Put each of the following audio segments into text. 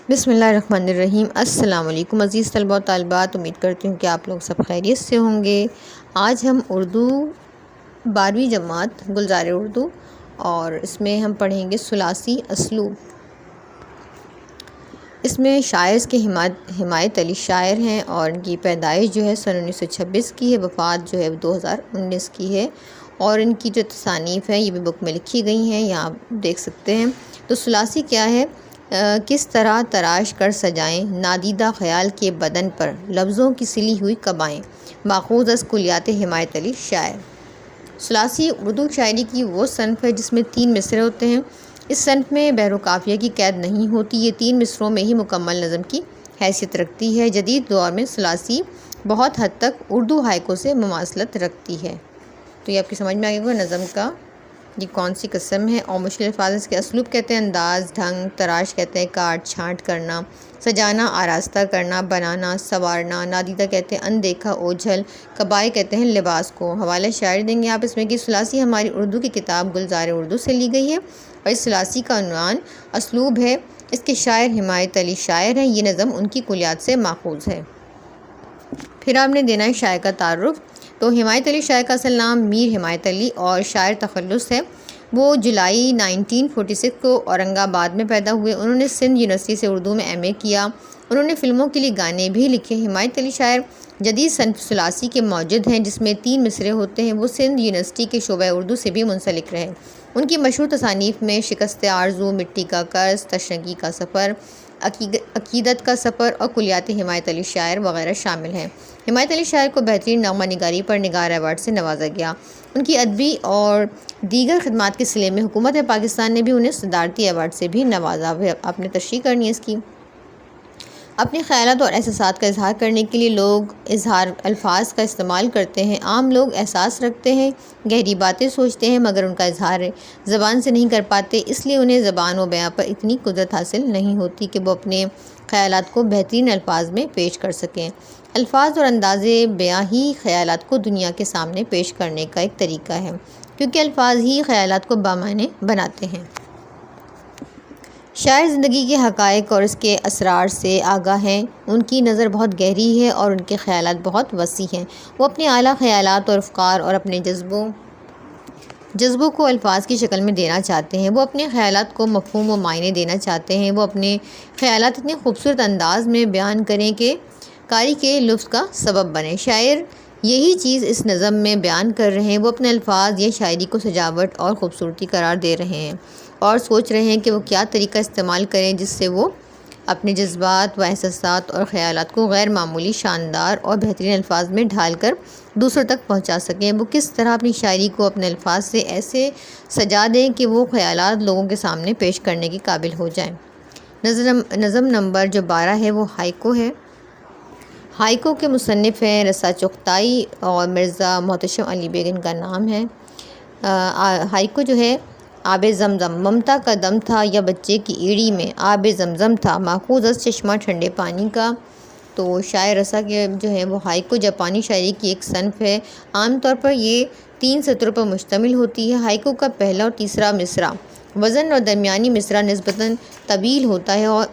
بسم اللہ الرحمن الرحیم۔ السلام علیکم عزیز طلباء و طالبات، امید کرتی ہوں کہ آپ لوگ سب خیریت سے ہوں گے۔ آج ہم اردو 12ویں جماعت گلزار اردو اور اس میں ہم پڑھیں گے ثلاثی اسلوب۔ اس میں شاعر کے حمایت علی شاعر ہیں اور ان کی پیدائش جو ہے سن 1926 کی ہے، وفات جو ہے 2019 کی ہے، اور ان کی جو تصانیف ہیں یہ بھی بک میں لکھی گئی ہیں، یہاں آپ دیکھ سکتے ہیں۔ تو ثلاثی کیا ہے؟ کس طرح تراش کر سجائیں نادیدہ خیال کے بدن پر لفظوں کی سلی ہوئی قبائیں، ماخوذ از کلیات حمایت علی شاعر۔ ثلاثی اردو شاعری کی وہ صنف ہے جس میں 3 مصرے ہوتے ہیں۔ اس صنف میں بحر و قافیہ کی قید نہیں ہوتی، یہ 3 مصروں میں ہی مکمل نظم کی حیثیت رکھتی ہے۔ جدید دور میں ثلاثی بہت حد تک اردو ہائیکو سے مماثلت رکھتی ہے۔ تو یہ آپ کی سمجھ میں آ گیا نظم کا یہ کون سی قسم ہے۔ اور مشکل الفاظ اس کے اسلوب کہتے ہیں انداز، ڈھنگ، تراش کہتے ہیں کاٹ چھانٹ کرنا، سجانا آراستہ کرنا، بنانا، سنوارنا، نادیدہ کہتے ہیں اندیکھا اوجھل، قبائے کہتے ہیں لباس کو۔ حوالہ شاعر دیں گے آپ اس میں کہ ثلاثی ہماری اردو کی کتاب گلزار اردو سے لی گئی ہے اور اس ثلاثی کا عنوان اسلوب ہے۔ اس کے شاعر حمایت علی شاعر ہیں، یہ نظم ان کی کلیات سے ماخوذ ہے۔ پھر آپ نے دینا ہے شاعر کا تعارف۔ تو حمایت علی شاعر کا اصل نام میر حمایت علی اور شاعر تخلص ہے۔ وہ جولائی 1946 کو اورنگ آباد میں پیدا ہوئے۔ انہوں نے سندھ یونیورسٹی سے اردو میں ایم اے کیا۔ انہوں نے فلموں کے لیے گانے بھی لکھے۔ حمایت علی شاعر جدید صنف ثلاثی کے موجد ہیں جس میں 3 مصرے ہوتے ہیں۔ وہ سندھ یونیورسٹی کے شعبہ اردو سے بھی منسلک رہے۔ ان کی مشہور تصانیف میں شکست آرزو، مٹی کا قرض، تشنگی کا سفر، عقیدت کا سفر اور کلیات حمایت علی شاعر وغیرہ شامل ہیں۔ حمایت علی شاعر کو بہترین نغمہ نگاری پر نگار ایوارڈ سے نوازا گیا۔ ان کی ادبی اور دیگر خدمات کے صلے میں حکومت پاکستان نے بھی انہیں صدارتی ایوارڈ سے بھی نوازا۔ آپ نے تشریح کرنی ہے اس کی۔ اپنے خیالات اور احساسات کا اظہار کرنے کے لیے لوگ اظہار الفاظ کا استعمال کرتے ہیں۔ عام لوگ احساس رکھتے ہیں، گہری باتیں سوچتے ہیں، مگر ان کا اظہار زبان سے نہیں کر پاتے، اس لیے انہیں زبان و بیان پر اتنی قدرت حاصل نہیں ہوتی کہ وہ اپنے خیالات کو بہترین الفاظ میں پیش کر سکیں۔ الفاظ اور انداز بیان ہی خیالات کو دنیا کے سامنے پیش کرنے کا ایک طریقہ ہے، کیونکہ الفاظ ہی خیالات کو بامعنی بناتے ہیں۔ شاعر زندگی کے حقائق اور اس کے اسرار سے آگاہ ہیں۔ ان کی نظر بہت گہری ہے اور ان کے خیالات بہت وسیع ہیں۔ وہ اپنے اعلیٰ خیالات اور افکار اور اپنے جذبوں کو الفاظ کی شکل میں دینا چاہتے ہیں۔ وہ اپنے خیالات کو مفہوم و معنی دینا چاہتے ہیں۔ وہ اپنے خیالات اتنے خوبصورت انداز میں بیان کریں کہ قاری کے لطف کا سبب بنے۔ شاعر یہی چیز اس نظم میں بیان کر رہے ہیں۔ وہ اپنے الفاظ یا شاعری کو سجاوٹ اور خوبصورتی قرار دے رہے ہیں اور سوچ رہے ہیں کہ وہ کیا طریقہ استعمال کریں جس سے وہ اپنے جذبات و احساسات اور خیالات کو غیر معمولی شاندار اور بہترین الفاظ میں ڈھال کر دوسروں تک پہنچا سکیں۔ وہ کس طرح اپنی شاعری کو اپنے الفاظ سے ایسے سجا دیں کہ وہ خیالات لوگوں کے سامنے پیش کرنے کے قابل ہو جائیں۔ نظم نمبر جو 12 ہے وہ ہائیکو ہے۔ ہائیکو کے مصنف ہیں رسا چغتائی اور مرزا محتشم علی بیگ ان کا نام ہے۔ ہائیکو جو ہے آب زمزم ممتا کا دم تھا یا بچے کی ایڑی میں آب زمزم تھا، ماخوذ از چشمہ ٹھنڈے پانی کا۔ تو شاعر رسا کے جو ہے وہ ہائیکو جاپانی شاعری کی ایک صنف ہے۔ عام طور پر یہ 3 سطروں پر مشتمل ہوتی ہے۔ ہائیکو کا پہلا اور تیسرا مصرع وزن اور درمیانی مصرع نسبتاً طویل ہوتا ہے اور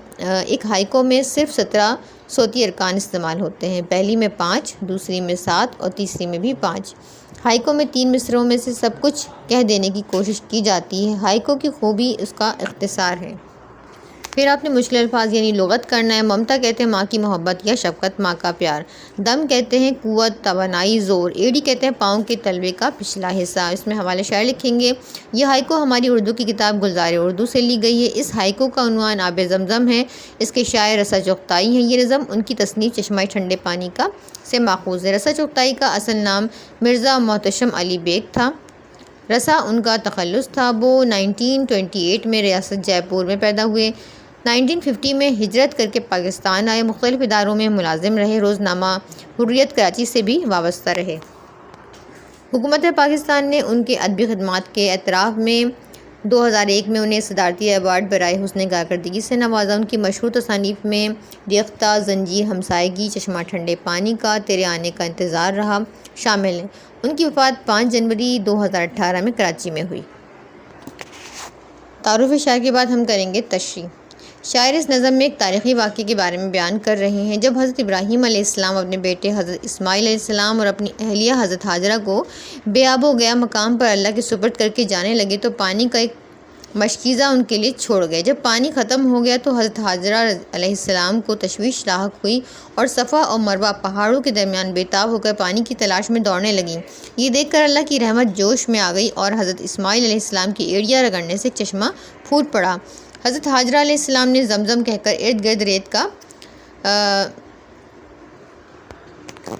ایک ہائیکو میں صرف 17 صوتی ارکان استعمال ہوتے ہیں، پہلی میں 5، دوسری میں 7 اور تیسری میں بھی 5۔ ہائیکو میں 3 مصرعوں میں سے سب کچھ کہہ دینے کی کوشش کی جاتی ہے۔ ہائیکو کی خوبی اس کا اختصار ہے۔ پھر آپ نے مشکل الفاظ یعنی لغت کرنا ہے۔ ممتا کہتے ہیں ماں کی محبت یا شفقت، ماں کا پیار۔ دم کہتے ہیں قوت، توانائی، زور۔ ایڑی کہتے ہیں پاؤں کے تلوے کا پچھلا حصہ۔ اس میں حوالہ شاعر لکھیں گے۔ یہ ہائیکو ہماری اردو کی کتاب گلزار اردو سے لی گئی ہے۔ اس ہائیکو کا عنوان آب زمزم ہے۔ اس کے شاعر رسا چغتائی ہیں۔ یہ نظم ان کی تصنیف چشمہ ٹھنڈے پانی کا سے ماخوذ ہے۔ رسا چغتائی کا اصل نام مرزا محتشم علی بیگ تھا۔ رسا ان کا تخلص تھا۔ وہ 1928 میں ریاست جے پور میں پیدا ہوئے۔ 1950 میں ہجرت کر کے پاکستان آئے۔ مختلف اداروں میں ملازم رہے۔ روزنامہ حریت کراچی سے بھی وابستہ رہے۔ حکومت پاکستان نے ان کے ادبی خدمات کے اعتراف میں 2001 میں انہیں صدارتی ایوارڈ برائے حسن کارکردگی سے نوازا۔ ان کی مشہور تصانیف میں ریختہ، زنجیر، ہمسائیگی، چشمہ ٹھنڈے پانی کا، تیرے آنے کا انتظار رہا شامل ہیں۔ ان کی وفات 5 جنوری 2018 میں کراچی میں ہوئی۔ تعارف شاعر کے بعد ہم کریں گے تشریح۔ شاعر اس نظم میں ایک تاریخی واقعے کے بارے میں بیان کر رہے ہیں۔ جب حضرت ابراہیم علیہ السلام اپنے بیٹے حضرت اسماعیل علیہ السلام اور اپنی اہلیہ حضرت ہاجرہ کو بے آب و گیا مقام پر اللہ کے سپرد کر کے جانے لگے تو پانی کا ایک مشکیزہ ان کے لیے چھوڑ گئے۔ جب پانی ختم ہو گیا تو حضرت ہاجرہ علیہ السلام کو تشویش لاحق ہوئی اور صفا اور مروہ پہاڑوں کے درمیان بے تاب ہو کر پانی کی تلاش میں دوڑنے لگیں۔ یہ دیکھ کر اللہ کی رحمت جوش میں آ گئی اور حضرت اسماعیل علیہ السلام کی ایڑیاں رگڑنے سے ایک چشمہ پھوٹ پڑا۔ حضرت ہاجرہ علیہ السلام نے زمزم کہہ کر ارد گرد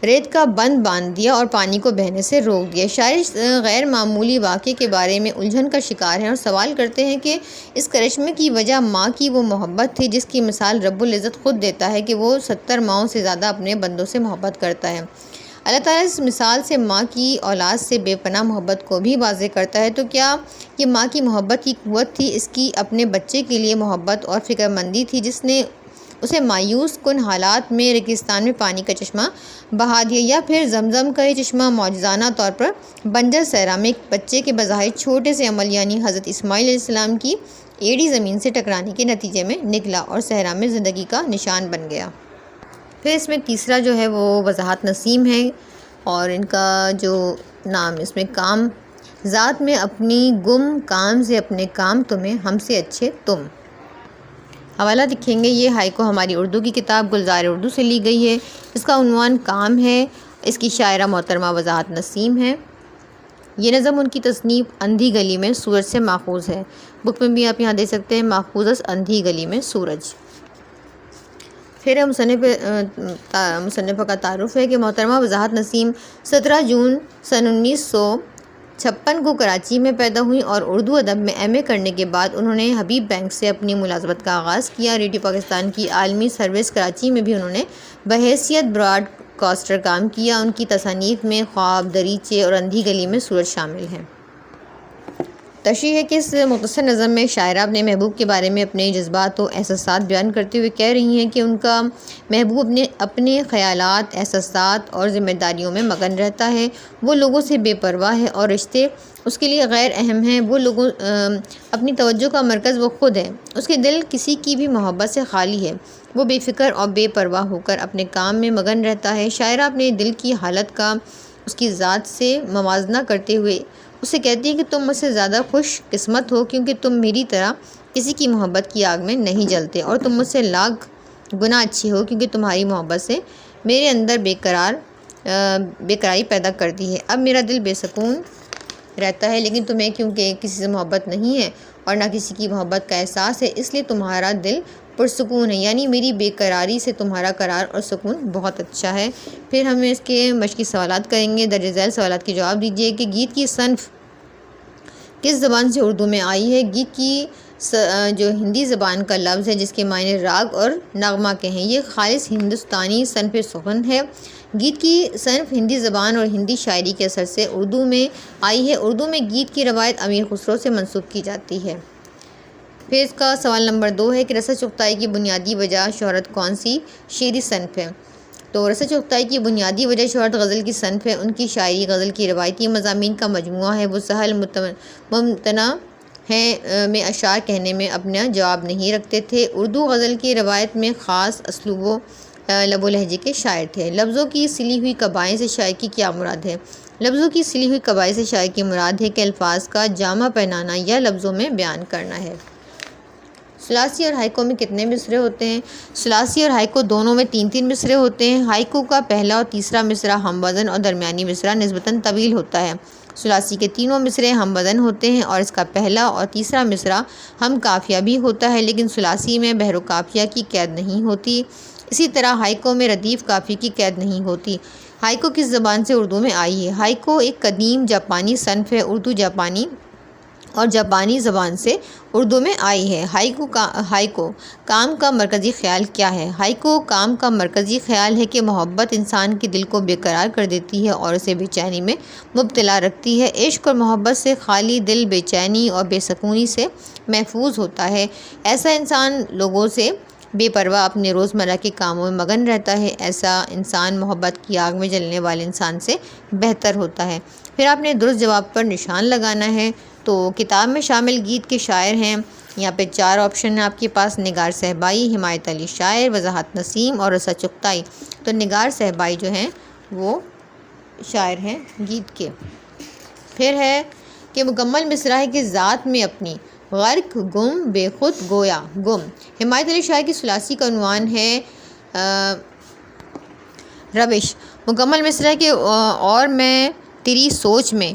ریت کا بند باندھ دیا اور پانی کو بہنے سے روک دیا۔ شاعر اس غیر معمولی واقعے کے بارے میں الجھن کا شکار ہیں اور سوال کرتے ہیں کہ اس کرشمے کی وجہ ماں کی وہ محبت تھی جس کی مثال رب العزت خود دیتا ہے کہ وہ 70 ماؤں سے زیادہ اپنے بندوں سے محبت کرتا ہے۔ اللہ تعالیٰ اس مثال سے ماں کی اولاد سے بے پناہ محبت کو بھی واضح کرتا ہے۔ تو کیا یہ ماں کی محبت کی قوت تھی، اس کی اپنے بچے کے لیے محبت اور فکر مندی تھی جس نے اسے مایوس کن حالات میں ریگستان میں پانی کا چشمہ بہا دیا، یا پھر زمزم کا یہ چشمہ معجزانہ طور پر بنجر صحرا میں ایک بچے کے بظاہر چھوٹے سے عمل یعنی حضرت اسماعیل علیہ السلام کی ایڑی زمین سے ٹکرانے کے نتیجے میں نکلا اور صحرا میں زندگی کا نشان بن گیا۔ پھر اس میں تیسرا جو ہے وہ وضاحت نسیم ہے اور ان کا جو نام اس میں کام ذات میں اپنی گم کام سے اپنے کام تمہیں ہم سے اچھے تم۔ حوالہ دکھیں گے، یہ ہائیکو ہماری اردو کی کتاب گلزار اردو سے لی گئی ہے۔ اس کا عنوان کام ہے، اس کی شاعرہ محترمہ وضاحت نسیم ہے۔ یہ نظم ان کی تصنیف اندھی گلی میں سورج سے ماخوذ ہے۔ بک میں بھی آپ یہاں دیکھ سکتے ہیں ماخوذ اندھی گلی میں سورج۔ پھر مصنفہ کا تعارف ہے کہ محترمہ وضاحت نسیم 17 جون سن 1956 کو کراچی میں پیدا ہوئی اور اردو ادب میں ایم اے کرنے کے بعد انہوں نے حبیب بینک سے اپنی ملازمت کا آغاز کیا۔ ریڈیو پاکستان کی عالمی سروس کراچی میں بھی انہوں نے بحیثیت براڈ کاسٹر کام کیا۔ ان کی تصانیف میں خواب، دریچے اور اندھی گلی میں سورج شامل ہیں۔ تشریح ہے کہ اس مختصر نظم میں شاعرہ اپنے محبوب کے بارے میں اپنے جذبات و احساسات بیان کرتے ہوئے کہہ رہی ہیں کہ ان کا محبوب اپنے خیالات، احساسات اور ذمہ داریوں میں مگن رہتا ہے۔ وہ لوگوں سے بے پرواہ ہے اور رشتے اس کے لیے غیر اہم ہیں۔ وہ لوگوں اپنی توجہ کا مرکز وہ خود ہے۔ اس کے دل کسی کی بھی محبت سے خالی ہے۔ وہ بے فکر اور بے پرواہ ہو کر اپنے کام میں مگن رہتا ہے۔ شاعرہ اپنے دل کی حالت کا اس کی ذات سے موازنہ کرتے ہوئے اسے کہتی ہے کہ تم مجھ سے زیادہ خوش قسمت ہو کیونکہ تم میری طرح کسی کی محبت کی آگ میں نہیں جلتے، اور تم مجھ سے لاکھ گنا اچھی ہو کیونکہ تمہاری محبت سے میرے اندر بےقراری پیدا کرتی ہے۔ اب میرا دل بے سکون رہتا ہے، لیکن تمہیں کیونکہ کسی سے محبت نہیں ہے اور نہ کسی کی محبت کا احساس ہے، اس لیے تمہارا دل پرسکون ہے، یعنی میری بے قراری سے تمہارا قرار اور سکون بہت اچھا ہے۔ پھر ہم اس کے مشقی سوالات کریں گے۔ درج ذیل سوالات کے جواب دیجیے کہ گیت کی صنف کس زبان سے اردو میں آئی ہے؟ گیت کی جو ہندی زبان کا لفظ ہے جس کے معنی راگ اور نغمہ کے ہیں، یہ خالص ہندوستانی صنف سخن ہے۔ گیت کی صنف ہندی زبان اور ہندی شاعری کے اثر سے اردو میں آئی ہے۔ اردو میں گیت کی روایت امیر خسرو سے منسوب کی جاتی ہے۔ پھر اس کا سوال نمبر 2 ہے کہ رسد چغتائی کی بنیادی وجہ شہرت کون سی شعری صنف ہے؟ تو رسد چغتائی کی بنیادی وجہ شہرت غزل کی صنف ہے۔ ان کی شاعری غزل کی روایتی مضامین کا مجموعہ ہے۔ وہ سہل ممتنع میں اشعار کہنے میں اپنا جواب نہیں رکھتے تھے۔ اردو غزل کی روایت میں خاص اسلوب و لب و لہجے کے شاعر تھے۔ لفظوں کی سلی ہوئی قبائیں سے شاعر کی کیا مراد ہے؟ لفظوں کی سلی ہوئی قبائیں سے شاعر کی مراد ہے کہ الفاظ کا جامع پہنانا یا لفظوں میں بیان کرنا ہے۔ ثلاثی اور ہائیکو میں کتنے مصرعے ہوتے ہیں؟ ثلاثی اور ہائیکو دونوں میں 3 مصرعے ہوتے ہیں۔ ہائیکو کا پہلا اور تیسرا مصرع ہم وزن اور درمیانی مصرع نسبتاً طویل ہوتا ہے۔ ثلاثی کے تینوں مصرعے ہم وزن ہوتے ہیں اور اس کا پہلا اور تیسرا مصرع ہم قافیہ بھی ہوتا ہے، لیکن ثلاثی میں بحر و قافیہ کی قید نہیں ہوتی۔ اسی طرح ہائیکو میں ردیف قافیے کی قید نہیں ہوتی۔ ہائیکو کس زبان سے اردو میں آئی ہے؟ ہائیکو ایک قدیم جاپانی صنف ہے۔ اردو جاپانی اور جاپانی زبان سے اردو میں آئی ہے۔ ہائیکو کام کا مرکزی خیال کیا ہے؟ ہائیکو کام کا مرکزی خیال ہے کہ محبت انسان کے دل کو بے قرار کر دیتی ہے اور اسے بے چینی میں مبتلا رکھتی ہے۔ عشق اور محبت سے خالی دل بے چینی اور بے سکونی سے محفوظ ہوتا ہے۔ ایسا انسان لوگوں سے بے پرواہ اپنے روزمرہ کے کاموں میں مگن رہتا ہے۔ ایسا انسان محبت کی آگ میں جلنے والے انسان سے بہتر ہوتا ہے۔ پھر آپ نے درست جواب پر نشان لگانا ہے۔ تو کتاب میں شامل گیت کے شاعر ہیں یہاں پہ 4 آپشن ہیں آپ کے پاس، نگار صہبائی، حمایت علی شاعر، وضاحت نسیم اور رسا چغتائی۔ تو نگار صہبائی جو ہیں وہ شاعر ہیں گیت کے۔ پھر ہے کہ مکمل مصرع ہے کہ ذات میں اپنی، غرق گم بے خود گویا گم۔ حمایت علی شاعر کی ثلاثی کا عنوان ہے روش۔ مکمل مصرع ہے کہ اور میں تیری سوچ میں،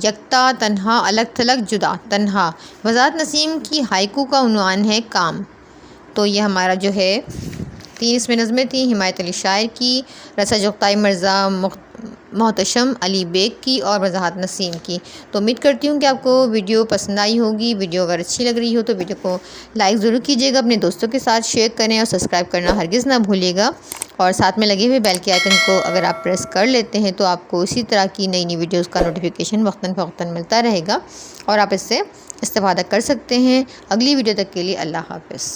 یکتا تنہا الگ تھلگ جدا تنہا۔ وضاحت نسیم کی ہائیکو کا عنوان ہے کام۔ تو یہ ہمارا جو ہے 3 اس میں نظمیں تھیں، حمایت علی شاعر کی، رسا چغتائی مرزا محتشم علی بیگ کی اور وضاحت نسیم کی۔ تو امید کرتی ہوں کہ آپ کو ویڈیو پسند آئی ہوگی۔ ویڈیو اگر اچھی لگ رہی ہو تو ویڈیو کو لائک ضرور کیجیے گا، اپنے دوستوں کے ساتھ شیئر کریں اور سبسکرائب کرنا ہرگز نہ بھولیے گا، اور ساتھ میں لگے ہوئے بیل کے آئیکن کو اگر آپ پریس کر لیتے ہیں تو آپ کو اسی طرح کی نئی نئی ویڈیوز کا نوٹیفیکیشن وقتاً فوقتاً ملتا رہے گا اور آپ اس سے استفادہ کر سکتے ہیں۔ اگلی ویڈیو تک کے لیے اللہ حافظ۔